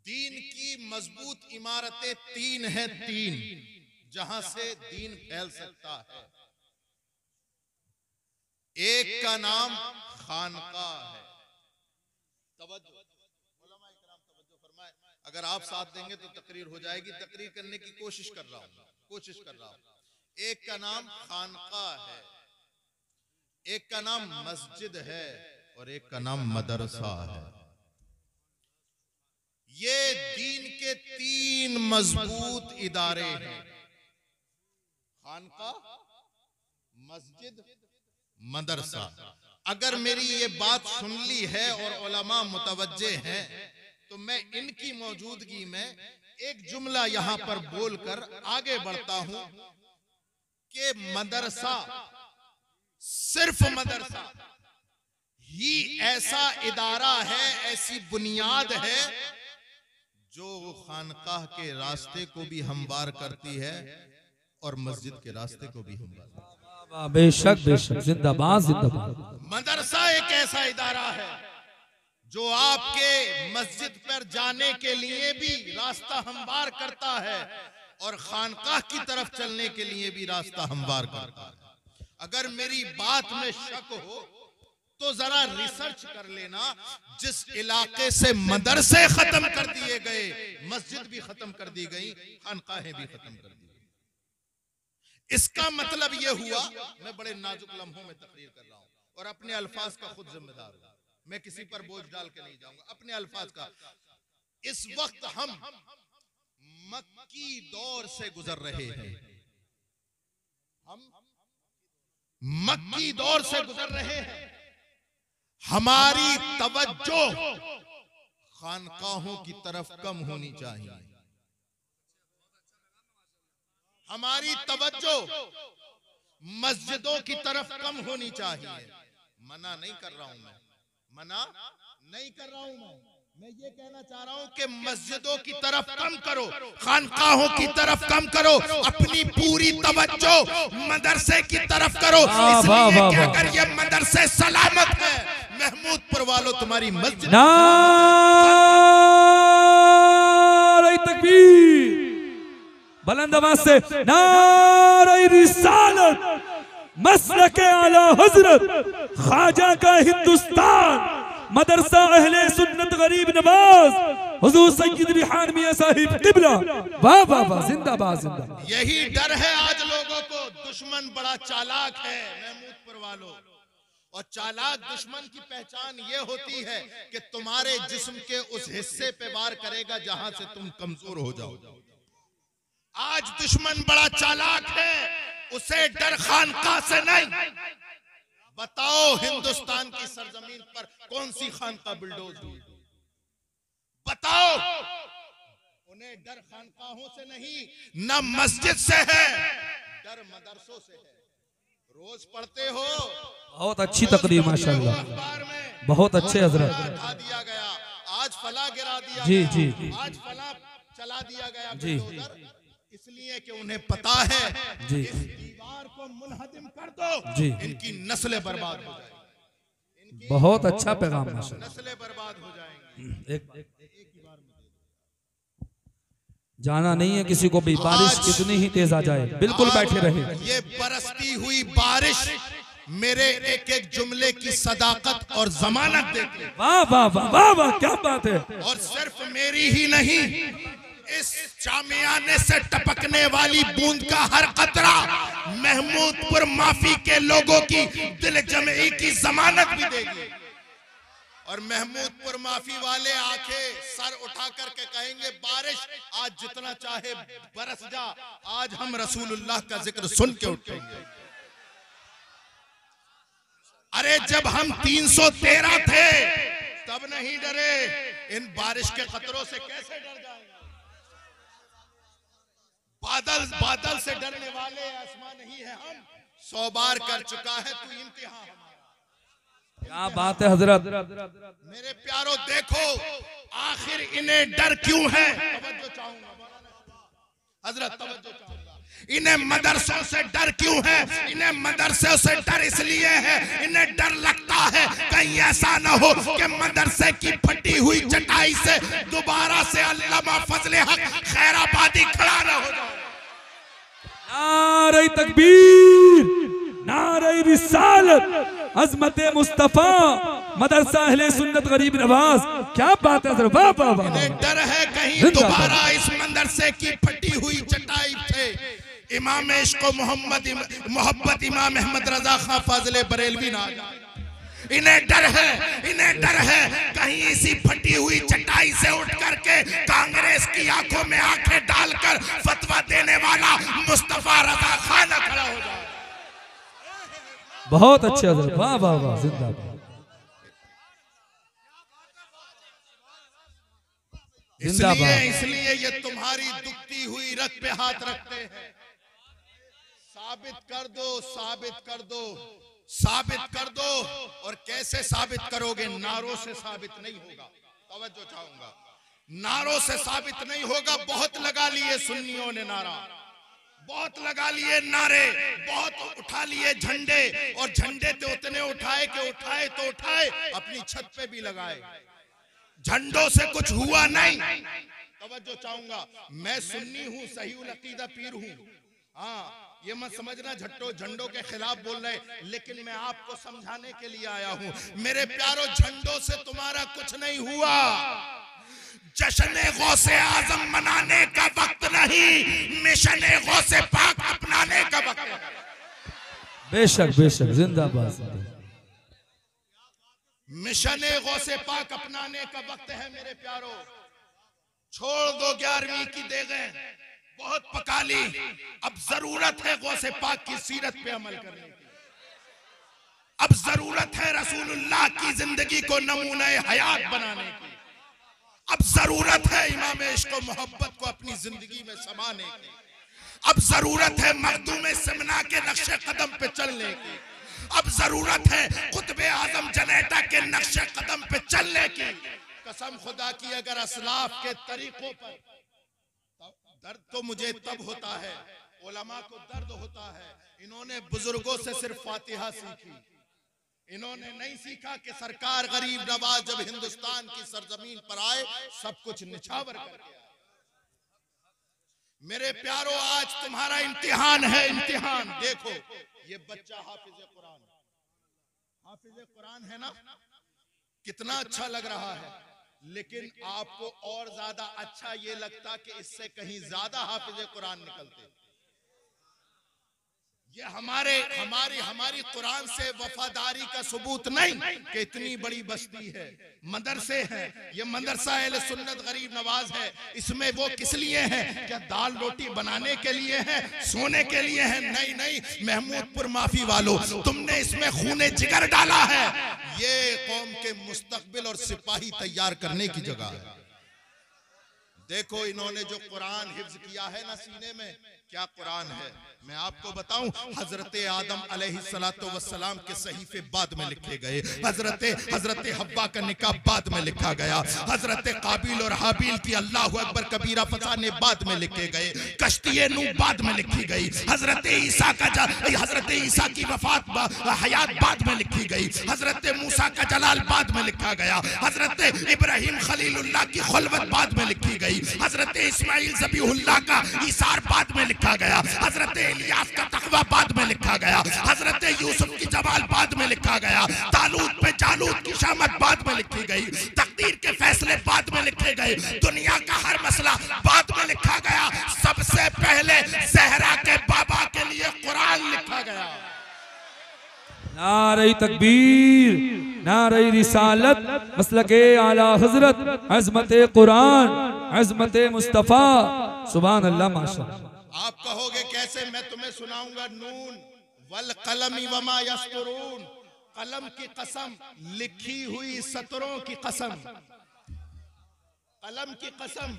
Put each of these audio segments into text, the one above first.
दीन की मजबूत इमारतें तीन हैं, तीन जहां से दीन फैल सकता है। एक का नाम खानकाह है। तवज्जो उलमा इकराम तवज्जो फरमाए, अगर आप साथ देंगे तो तकरीर हो जाएगी। तकरीर करने की कोशिश कर रहा हूं। एक का नाम खानकाह है, एक का नाम मस्जिद है और एक का नाम मदरसा है। ये दीन के तीन मजबूत इदारे हैं, खानकाह, मस्जिद, मदरसा। अगर मेरी ये बात सुन ली है और उलमा मुतवज्जे हैं तो मैं इनकी मौजूदगी में एक जुमला यहां पर बोलकर आगे बढ़ता हूं कि मदरसा, सिर्फ मदरसा ही ऐसा इदारा है, ऐसी बुनियाद है जो खानकाह के रास्ते को भी हमवार करती है और मस्जिद के रास्ते को भी हमवार। बेशक बेशक, जिंदाबाद जिंदाबाद। मदरसा एक ऐसा इदारा है जो आपके मस्जिद पर जाने के लिए भी रास्ता हमवार करता है और खानकाह की तरफ चलने के लिए भी रास्ता हमवार करता है। अगर मेरी बात में शक हो तो जरा रिसर्च कर लेना। जिस इलाके से मदरसे खत्म कर दिए गए, मस्जिद भी खत्म कर दी गई, खानकाहें भी खत्म कर दी गई। इसका मतलब यह हुआ, मैं बड़े नाजुक लम्हों में तकरीर कर रहा हूं और अपने अल्फाज का खुद जिम्मेदार हूं, मैं किसी पर बोझ डाल के नहीं जाऊंगा, अपने अल्फाज का। इस वक्त हम मक्की दौर से गुजर रहे हैं, हम मक्की दौर से गुजर रहे हैं। हमारी तवज्जो खानकाहों की तरफ कम होनी चाहिए, हमारी तवज्जो मस्जिदों की तरफ कम होनी चाहिए। मना नहीं कर रहा हूं मैं, मना नहीं कर रहा हूं मैं ये कहना चाह रहा हूं कि मस्जिदों की तरफ कम करो, खानकाहों की तरफ कम करो, अपनी पूरी तवज्जो मदरसे की तरफ करो। इसलिए कि अगर ये मदरसे सलामत है, महमूदपुर वालों तुम्हारी मस्जिद। नारे तकबीर, बुलंद आवाज से नारे रिसालत, मसलके आला हजरत ख्वाजा का हिंदुस्तान, मदरसा अहले सुन्नत गरीब नवाज हुजूर सैयद रिहान मियां साहिब क़िबला। वाह वाह वाह, जिंदाबाद जिंदाबाद। यही डर है आज लोगों को, दुश्मन बड़ा चालाक है महमूदपुर वालों, और चालाक दुश्मन की पहचान ये होती है कि तुम्हारे जिस्म के उस हिस्से पे वार करेगा जहां से तुम कमजोर हो जाओ। आज दुश्मन बड़ा चालाक है, उसे डर खानकाह से नहीं। बताओ हिंदुस्तान की सरजमीन पर कौन सी खानकाह बिल्डोज हुई? बताओ। उन्हें डर खानकाहों से नहीं, न मस्जिद से है, डर मदरसों से है। रोज पढ़ते हो, बहुत अच्छी तकरीर माशाल्लाह, बहुत अच्छे हजरत। दिया गया, आज फला गिरा दिया जी गया, जी आज फला चला दिया गया जी, इसलिए कि उन्हें पता है जी, इस दीवार को मुनहदिम कर दो जी, इनकी नस्लें बर्बाद हो जाएंगी, बहुत अच्छा पैगाम माशाल्लाह। नस्लें बर्बाद हो जाएंगी। एक जाना नहीं है किसी को भी, बारिश कितनी ही तेज आ जाए बिल्कुल बैठे रहे। ये बरसती हुई बारिश मेरे एक एक जुमले की सदाकत और जमानत देती है। वाह वाह वाह वाह वाह, क्या बात है। और सिर्फ मेरी ही नहीं, इस शामियाने से टपकने वाली बूंद का हर कतरा महमूदपुर माफी के लोगों की दिल जमई की जमानत भी देगी। और महमूदपुर माफी वाले आंखें सर उठा करके कहेंगे, बारिश आज जितना चाहे बरस जा, आज हम रसूलुल्लाह का जिक्र सुन के उठेंगे। अरे जब हम 313 थे तब नहीं डरे, इन बारिश के खतरों से कैसे डर जाएंगे? बादल से डरने वाले आसमान नहीं है हम, 100 बार कर चुका है तू इम्तिहान। क्या बात है हजरत। मेरे प्यारों देखो आखिर इन्हें डर क्यों है? तवज्जो चाहूंगा हजरत, तवज्जो चाहूंगा। इन्हें मदरसों से डर क्यों है? इन्हें मदरसों से डर इसलिए है, इन्हें डर लगता है कहीं ऐसा न हो कि मदरसे की फटी हुई चटाई से दोबारा से अल्लामा फजले हक खैराबादी खड़ा न हो जाए। नारे तकबीर, नारे रिसालत, अज़मत मुस्तफा, मदरसा अहले सुन्नत गरीब नवाज। क्या बात है सर, वाह वाह वाह। इन्हें डर है कहीं दोबारा इस मदरसे की फटी हुई चटाई से इमाम इश्क़ मोहब्बत इमाम अहमद रजा खां फाजिले बरेलवी ना। इन्हें डर है कहीं इसी फटी हुई चटाई से उठ करके कांग्रेस की आंखों में आंखें डालकर फतवा देने वाला मुस्तफा रजा खान खड़ा हो जाए। बहुत अच्छे हज़रत, वाह वाह वाह, जिंदाबाद जिंदाबाद। इसलिए ये तुम्हारी दुखती हुई रग पे हाथ रखते हैं। साबित कर दो, साबित कर दो, साबित कर दो। और कैसे साबित करोगे? नारों से साबित नहीं होगा। तवज्जो चाहूंगा, नारों से साबित नहीं होगा। बहुत लगा लिए सुन्नियों ने नारा, बहुत लगा लिए नारे, बहुत उठा लिए झंडे, और झंडे तो उतने उठाए कि उठाए तो उठाए, अपनी छत पे भी लगाए। झंडों से कुछ हुआ नहीं। तवज्जो चाहूंगा, मैं सुन्नी हूं, सही उल अकीदा पीर हूं। हाँ, ये मत समझना झंडों के खिलाफ बोल रहे, लेकिन मैं आपको समझाने के लिए आया हूं। मेरे प्यारों, झंडों से तुम्हारा कुछ नहीं हुआ। जश्न गौसे आजम मनाने का वक्त नहीं, मिशन गौसे पाक अपनाने का वक्त। बेशक बेशक, जिंदाबाद। मिशन गौसे पाक अपनाने का वक्त है मेरे प्यारों। छोड़ दो 11वीं की देगें, बहुत पका ली। अब जरूरत है गौसे पाक की सीरत पे अमल करने की। अब जरूरत है रसूलुल्लाह की जिंदगी को नमूना हयात बनाने की। अब जरूरत है इमाम इश्क़ मोहब्बत को अपनी जिंदगी में समाने की। अब जरूरत है मखदूम सिमना के नक्शे कदम पे चलने की। अब जरूरत है खुतबे आजम जनेता के नक्शे कदम पे चलने की। कसम खुदा की, अगर असलाफ के तरीकों पर दर्द तो मुझे तब होता है, उलमा को दर्द होता है। इन्होंने बुजुर्गों से सिर्फ फातिहा सीखी। इन्होंने नहीं सीखा कि सरकार गरीब नवाज जब हिंदुस्तान की सरजमीन पर आए, सब कुछ निछावर करके आए। मेरे प्यारों, आज तुम्हारा इम्तिहान है, इम्तिहान। देखो, ये बच्चा हाफिज कुरान है ना, कितना अच्छा लग रहा है। लेकिन आपको और ज्यादा अच्छा ये लगता कि इससे कहीं ज्यादा हाफिज कुरान निकलते। ये हमारी कुरान से वफादारी का सबूत नहीं कि इतनी बड़ी बस्ती है, मदरसे हैं। ये मदरसा अहले सुन्नत गरीब नवाज है। इसमें वो किस लिए है? क्या दाल रोटी बनाने के लिए है, सोने के लिए है? नहीं नहीं, महमूदपुर माफी वालों, तुमने इसमें खूने जिगर डाला है। ये कौम के मुस्तकबिल और सिपाही तैयार करने की जगह है। देखो, इन्होंने जो कुरान हिफ्ज किया है ना सीने में, क्या कुरान है। मैं आपको बताऊं, हजरत आदम अलैहिस्सलातु वस्सलाम के सहीफे बाद में लिखे गए। हजरत हब्बा का निकाह बाद में लिखा गया। हजरत काबिल और हाबिल की अल्लाहु अकबर कबीरा फसाने बाद में लिखे गए। कश्ती नूह बाद में लिखी गई। हजरत ईसा की वफात हयात बाद में लिखी गई। हजरत मूसा का जलाल बाद में लिखा गया। हजरत इब्राहिम खलीलुल्लाह की खुलवत बाद में लिखी गई। हजरत इस्माइल ज़बीहुल्लाह का ईसार बाद में लिखा गया। हजरत इलियास का तकवा बाद में लिखा गया। हजरत यूसुफ की जवाल बाद में लिखा गया। तालूत पे जालूत की शामत बाद में लिखी गई। तकदीर के फैसले बाद में लिखे गए। दुनिया का हर मसला बाद में लिखा गया। सबसे पहले ज़हरा के बाबा के लिए कुरान लिखा गया। नारे तकबीर, नारे रिसालत, मसलके आला हजरत, अज़मत कुरान, अज़मत मुस्तफा। सुभान अल्लाह, माशाअल्लाह। आप कहोगे कैसे? मैं तुम्हें सुनाऊंगा। नून वल कलमी वमा यस्तरून, कलम की कसम, लिखी हुई सतरों की कसम। कलम की कसम,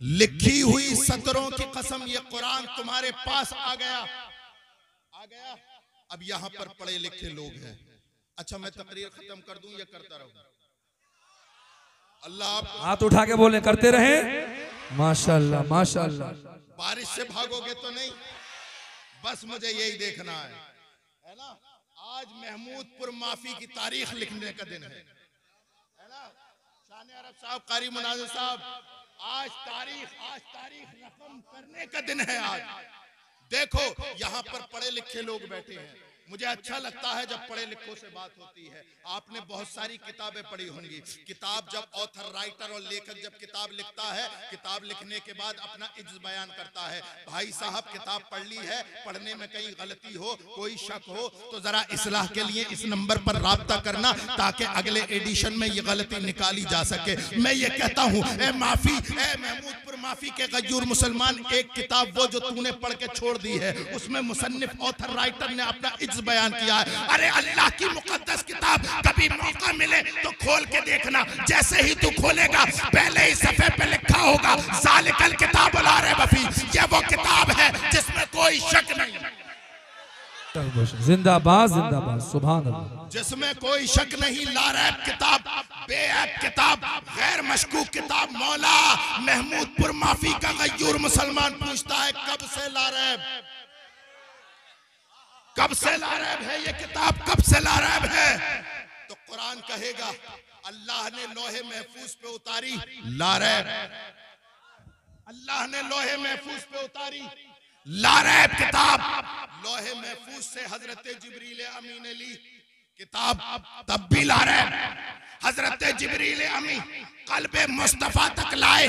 लिखी हुई सतरों की कसम। ये कुरान तुम्हारे पास आ गया। अब यहाँ पर पढ़े लिखे लोग हैं। अच्छा, मैं तकरीर खत्म कर दूं या करता रहूं? अल्लाह, हाथ उठा के बोले, करते रहे। माशाअल्लाह माशाअल्लाह। बारिश से भागोगे तो नहीं। बस मुझे यही देखना है ना। आज महमूदपुर माफी की तारीख लिखने का दिन है ना। शान अरब साहब, कारी मुनाजिर साहब, आज तारीख रकम करने का दिन है आज। देखो यहाँ पर पढ़े लिखे लोग बैठे हैं, मुझे अच्छा लगता है जब पढ़े लिखों से बात होती है। आपने बहुत सारी किताबें पढ़ी होंगी। किताब जब ऑथर, राइटर और लेखक जब किताब लिखता है, किताब लिखने के बाद अपना इज्ज बयान करता है। भाई साहब किताब पढ़ ली है, पढ़ने में कहीं गलती हो, कोई शक हो तो जरा इस्लाह के लिए इस नंबर पर राब्ता करना, ताकि अगले एडिशन में ये गलती निकाली जा सके। मैं ये कहता हूँ, ए माफी, ए महमूदपुर माफी के गयूर मुसलमान, एक किताब वो जो तूने पढ़ के छोड़ दी है, उसमें मुसन्निफ ऑथर राइटर ने अपना इज्ज बयान किया है। अरे अल्लाह की मुकद्दस किताब, कभी मौका मिले तो खोल के देखना। जैसे ही तू खोलेगा पहले ही सफे पे लिखा होगा ज़ालिकल किताब ला रैब फी, ये वो किताब है जिसमें कोई शक नहीं। जिंदाबाद जिंदाबाद, सुभान अल्लाह। जिसमें कोई शक नहीं, ला रैब किताब, बेऐब किताब, गैर मशकूक किताब। मौला महमूदपुर माफी का गयूर मुसलमान पूछता है, कब से ला रैब, कब से ला रैब है ये किताब, कब से ला रैब है? तो कुरान कहेगा अल्लाह ने लोहे महफूज पे उतारी ला रैब, अल्लाह ने लोहे महफूज पे उतारी ला रैब किताब। लोहे महफूज से हजरत जिब्रील अमी ने ली किताब, तब भी ला रैब। हजरत जिब्रील अमी कल्बे मुस्तफा तक लाए,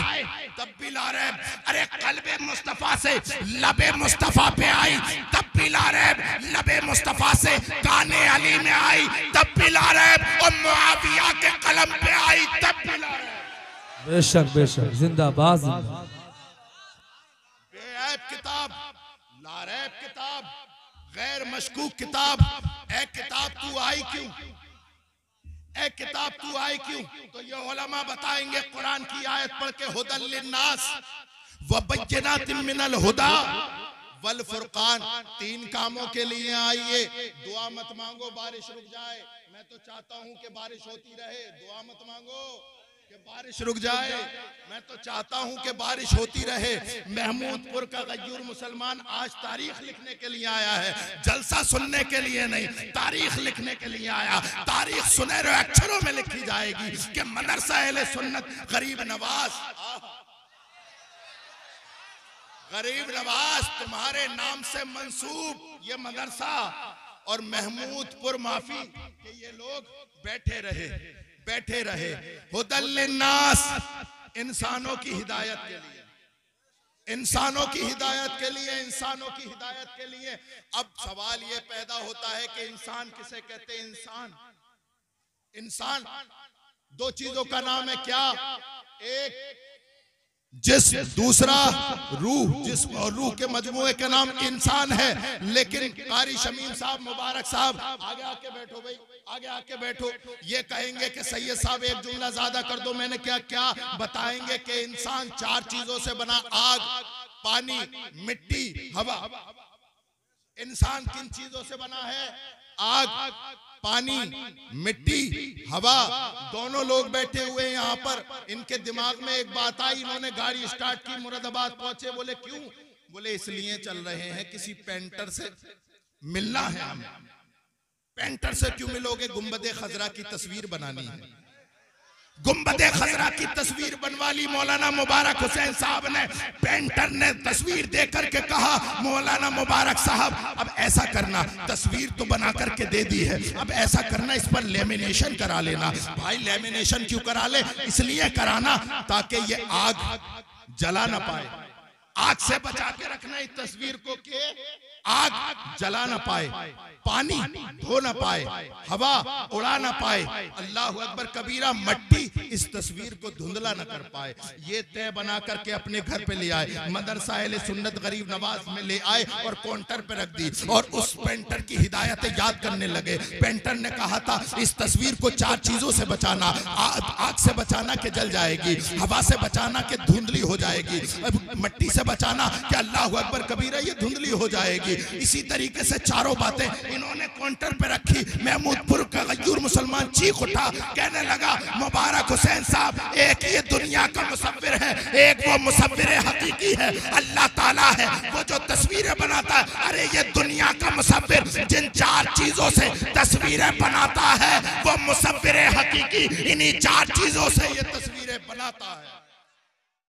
तब भी ला रैब। अरे कल्बे मुस्तफा से लबे मुस्तफा पे आई, तब भी ला रैब। लबे मुस्तफा से काने अली में आई, तब भी ला रैब। और मुआविया के कलम पे आई, तब भी ला रैब। बेशक बेशक, जिंदाबाद जिंदाबाद। बेऐब किताब, ला रैब किताब, गैर मशकूक किताब। ए किताब तू आई क्यों, ए किताब तू आई क्यों? तो ये उलमा बताएंगे कुरान की आयत पढ़ के, हुदल लिन्नास व बय्यिनातिन मिनल हुदा वल फुरकान। तीन कामों के लिए आई है। दुआ मत मांगो बारिश रुक जाए, मैं तो चाहता हूं कि बारिश होती रहे। दुआ मत मांगो कि बारिश रुक जाए, मैं तो चाहता हूं कि बारिश होती रहे। महमूदपुर का गयूर मुसलमान आज तारीख लिखने के लिए आया है, जलसा सुनने के लिए नहीं, तारीख लिखने के लिए आया। तारीख सुनहरे अक्षरों में लिखी जाएगी कि मदरसा अहले सुन्नत गरीब नवाज, गरीब नवाज तुम्हारे नाम से मंसूब ये मदरसा और महमूदपुर माफी के ये लोग बैठे रहे, बैठे रहे। हुदल लिन्नास, इंसानों की हिदायत के लिए, इंसानों की हिदायत के लिए, इंसानों की हिदायत के लिए। अब सवाल ये पैदा होता है कि इंसान किसे कहते हैं? इंसान, इंसान दो चीजों का नाम है। क्या? एक जिस्म, दूसरा रूह। जिस्म और रूह के मजमूए का नाम इंसान है। लेकिन कारी शमीम साहब, मुबारक साहब, आगे आके बैठो भाई, आगे आके बैठो। ये कहेंगे कि सैयद साहब एक जुमला ज्यादा कर दो। मैंने क्या क्या बताएंगे कि इंसान चार चीजों से बना, आग, पानी, मिट्टी, हवा। इंसान किन चीजों से बना है? आग, पानी, मिट्टी, हवा। दोनों लोग बैठे हुए यहाँ पर, इनके दिमाग में एक बात आई, इन्होंने गाड़ी स्टार्ट की, मुरादाबाद पहुंचे। बोले क्यों? बोले इसलिए चल रहे हैं, किसी पेंटर से मिलना है हमें। पेंटर से क्यों मिलोगे? गुंबदे खजरा की तस्वीर बनानी है। गुंबदे खजरा की तस्वीर बनवा ली मौलाना मुबारक हुसैन साहब ने। पेंटर ने तस्वीर दे करके कहा, मौलाना मुबारक साहब अब ऐसा करना, तस्वीर तो बना करके दे दी है, अब ऐसा करना इस पर लेमिनेशन करा लेना। भाई लेमिनेशन क्यों करा ले? इसलिए कराना ताकि ये आग जला ना पाए, आग से बचा के रखना इस तस्वीर को कि आग जला ना पाए, पानी धो ना पाए, हवा उड़ा ना पाए, अल्लाह अकबर कबीरा, मट्टी इस तस्वीर को धुंधला न कर पाए। ये तय बना करके अपने घर पे ले आए, मदरसा अहले सुन्नत गरीब नवाज में ले आए और काउंटर पे रख दी और उस पेंटर की हिदायतें याद करने लगे। पेंटर ने कहा था इस तस्वीर को चार चीजों से बचाना, आग से बचाना कि जल जाएगी, हवा से बचाना कि धुंधली हो जाएगी, मट्टी से बचाना कि अल्लाह अकबर कबीरा ये धुंधली हो जाएगी। इसी तरीके से चारों बातें इन्होंने काउंटर पे रखी। महमूदपुर का गयूर मुसलमान चीख उठा, कहने लगा मुबारक हुसैन साहब एक ये दुनिया का मुसव्विर है, एक वो मुसव्विर हकीकत हकीकी है अल्लाह ताला है, वो जो तस्वीरें बनाता है। अरे ये दुनिया का मुसव्विर जिन 4 चीजों से तस्वीरें बनाता है वो मुसव्विर हकीकी इन्हीं 4 चीजों से ये तस्वीरें बनाता है।